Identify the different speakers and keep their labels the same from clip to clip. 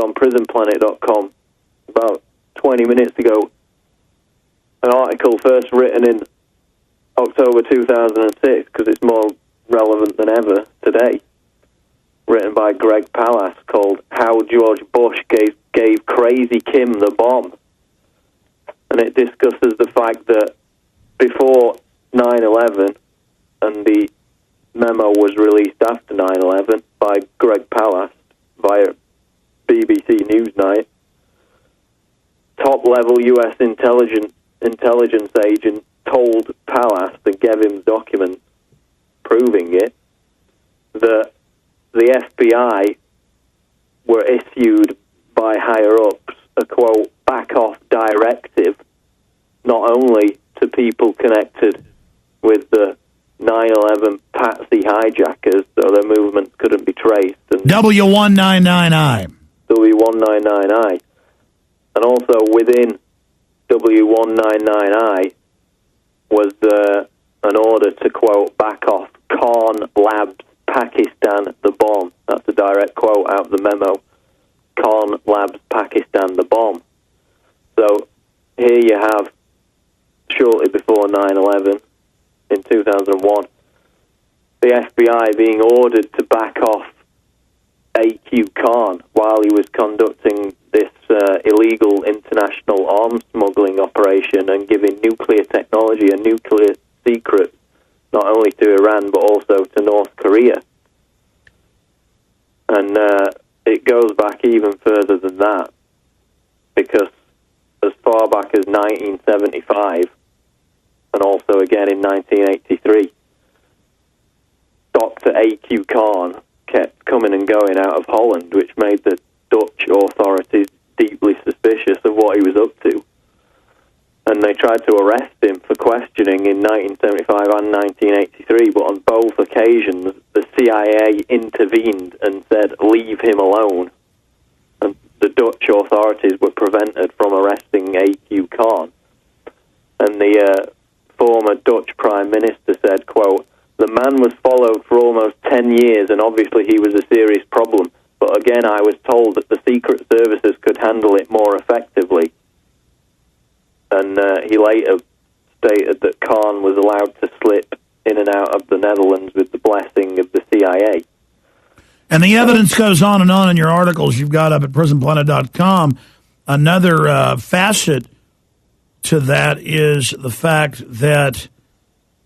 Speaker 1: on prisonplanet.com about 20 minutes ago an article first written in October 2006, because it's more relevant than ever today, written by Greg Palast, called How George Bush Gave Crazy Kim the Bomb. And it discusses the fact that before 9/11, and the memo was released after 9/11 by Greg Palast via BBC Newsnight, top-level U.S. intelligence agent told Palast and gave him documents proving it, that the FBI were issued by higher-ups a, quote, back-off directive, not only to people connected with the 9/11 Patsy hijackers, so their movements couldn't be traced. And
Speaker 2: W199I.
Speaker 1: W199I. And also within W199I was an order to, quote, back off Khan Labs Pakistan the bomb. That's a direct quote out of the memo. Khan Labs Pakistan the bomb. So here you have, shortly before 9/11, in 2001, the FBI being ordered to back off A.Q. Khan while he was conducting this illegal international arms smuggling operation and giving nuclear technology and nuclear secrets not only to Iran but also to North Korea. And it goes back even further than that, because as far back as 1975 and also again in 1983, Dr. A.Q. Khan kept coming and going out of Holland, which made the Dutch authorities deeply suspicious of what he was up to. And they tried to arrest him for questioning in 1975 and 1983, but on both occasions the CIA intervened and said, leave him alone. And the Dutch authorities were prevented from arresting A.Q. Khan. And the former Dutch Prime Minister said, quote, the man was followed for almost 10 years and obviously he was a serious problem. But again, I was told that the secret services could handle it more effectively. And he later stated that Khan was allowed to slip in and out of the Netherlands with the blessing of the CIA.
Speaker 2: And the evidence goes on and on in your articles you've got up at prisonplanet.com. Another facet to that is the fact that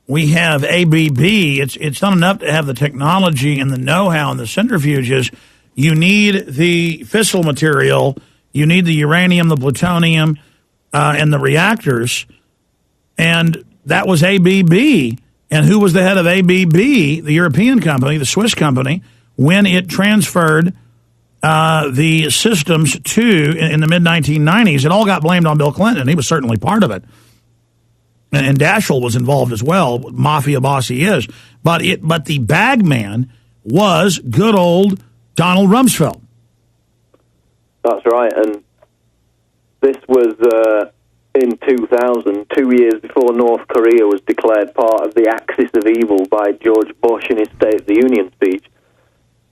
Speaker 2: we have ABB. It's not enough to have the technology and the know-how and the centrifuges. You need the fissile material. You need the uranium, the plutonium, and the reactors. And that was ABB. And who was the head of ABB? The European company, the Swiss company, when it transferred the systems in the mid-1990s. It all got blamed on Bill Clinton, and he was certainly part of it. And Daschle was involved as well, mafia boss he is. But the bagman was good old Donald Rumsfeld.
Speaker 1: That's right, and this was in 2000, 2 years before North Korea was declared part of the axis of evil by George Bush in his State of the Union speech.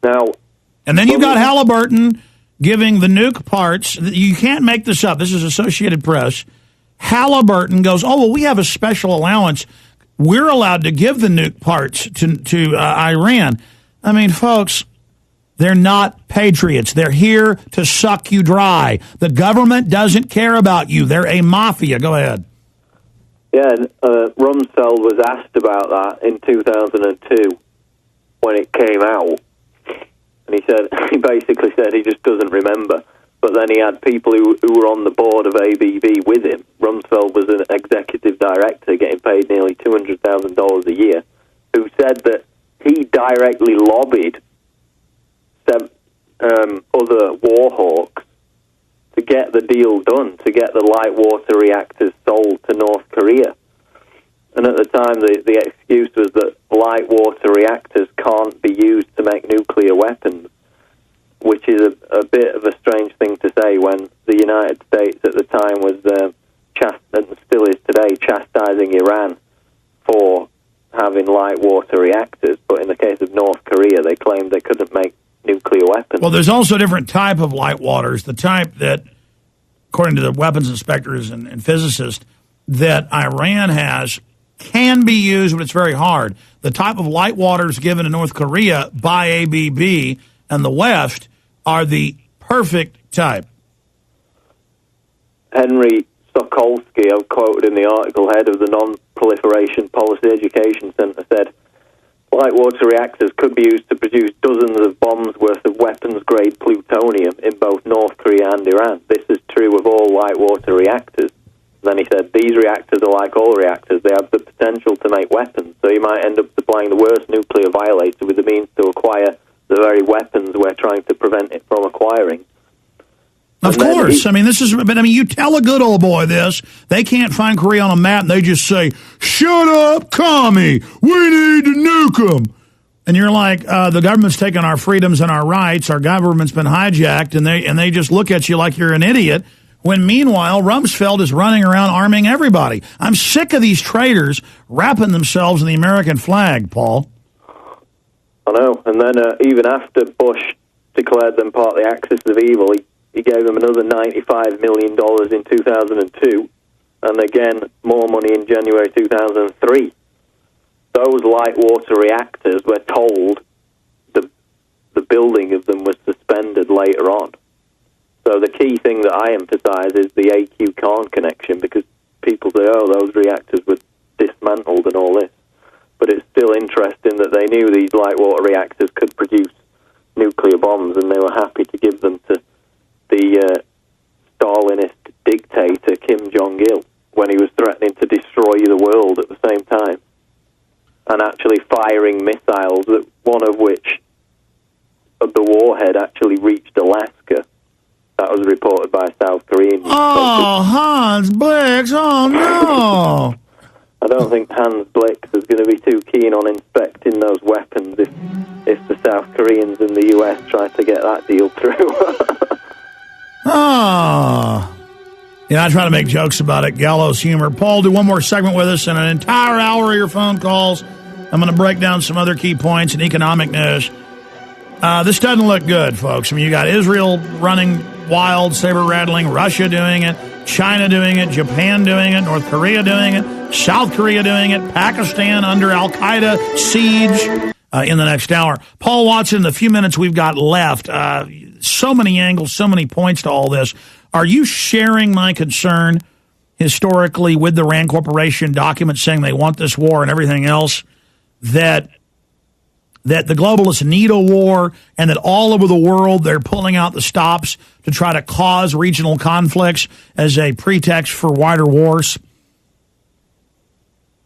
Speaker 1: Now,
Speaker 2: and then you've got Halliburton giving the nuke parts. You can't make this up. This is Associated Press. Halliburton goes, oh, well, we have a special allowance. We're allowed to give the nuke parts to Iran. I mean, folks, they're not patriots. They're here to suck you dry. The government doesn't care about you. They're a mafia. Go ahead.
Speaker 1: Yeah, Rumsfeld was asked about that in 2002 when it came out. And he basically said he just doesn't remember. But then he had people who were on the board of ABB with him. Rumsfeld was an executive director getting paid nearly $200,000 a year, who said that he directly lobbied other war hawks to get the deal done, to get the light water reactors sold to North Korea. And at the time, the excuse was that light water reactors can't be used to make nuclear weapons, which is a bit of a strange thing to say when the United States at the time was, and still is today, chastising Iran for having light water reactors. But in the case of North Korea, they claimed they couldn't make nuclear weapons.
Speaker 2: Well, there's also a different type of light waters, the type that, according to the weapons inspectors and physicists, that Iran has can be used, but it's very hard. The type of light waters given to North Korea by ABB and the West are the perfect type.
Speaker 1: Henry Sokolsky, I've quoted in the article, head of the Non-Proliferation Policy Education Center, said, light water reactors could be used to produce dozens of bombs worth of weapons-grade plutonium in both North Korea and Iran. This is true of all light water reactors. Then he said, these reactors are like all reactors. They have the potential to make weapons, so you might end up supplying the worst nuclear violator with the means to acquire the very weapons we're trying to prevent it from acquiring.
Speaker 2: Of course. You tell a good old boy this, they can't find Korea on a map, and they just say, shut up, commie, we need to nuke them. And you're like, the government's taken our freedoms and our rights, our government's been hijacked, and they just look at you like you're an idiot, when meanwhile, Rumsfeld is running around arming everybody. I'm sick of these traitors wrapping themselves in the American flag, Paul.
Speaker 1: I know, and then even after Bush declared them part of the Axis of Evil, he gave them another $95 million in 2002, and again, more money in January 2003. Those light water reactors, we're told, the building of them was suspended later on. So the key thing that I emphasize is the AQ Khan connection, because people say, oh, those reactors were dismantled and all this. But it's still interesting that they knew these light water reactors could produce nuclear bombs, and they were happy to give them to the Stalinist dictator Kim Jong-il when he was threatening to destroy the world at the same time, and actually firing missiles, that one of which, of the warhead, actually reached Alaska. That was reported by South Korean.
Speaker 2: Oh, Hans Blix, oh no!
Speaker 1: I don't think Hans Blix is going to be too keen on inspecting those weapons if the South Koreans and the US try to get that deal through.
Speaker 2: Oh. I try to make jokes about it, gallows humor. Paul, do one more segment with us and an entire hour of your phone calls. I'm going to break down some other key points in economic news. This doesn't look good, folks. You got Israel running wild, saber-rattling, Russia doing it, China doing it, Japan doing it, North Korea doing it, South Korea doing it, Pakistan under al-Qaeda siege in the next hour. Paul Watson, the few minutes we've got left, so many angles, so many points to all this. Are you sharing my concern historically with the RAND Corporation documents saying they want this war and everything else, that the globalists need a war, and that all over the world they're pulling out the stops to try to cause regional conflicts as a pretext for wider wars?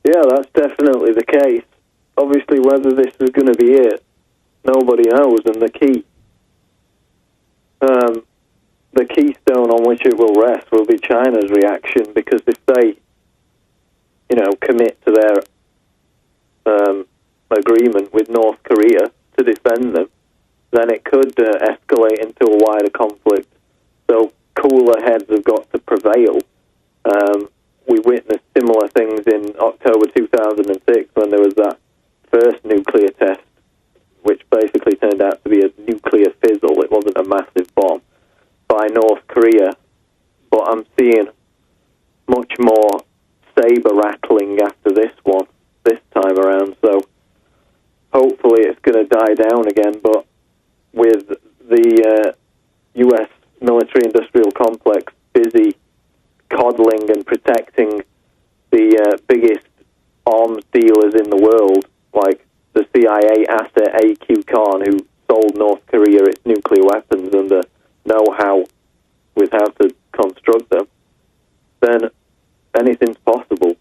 Speaker 1: Yeah, that's definitely the case. Obviously, whether this is going to be it, nobody knows, and the keystone on which it will rest will be China's reaction, because if they, commit to their agreement with North Korea to defend them, then it could escalate into a wider conflict. So cooler heads have got to prevail. We witnessed similar things in October 2006 when there was that first nuclear test, which basically turned out to be a nuclear fizzle. It wasn't a massive bomb by North Korea. But I'm seeing much more saber rattling after this time around. So hopefully it's going to die down again, but with the U.S. military-industrial complex busy coddling and protecting the biggest arms dealers in the world, like the CIA asset AQ Khan, who sold North Korea its nuclear weapons and the know-how with how to construct them, then anything's possible.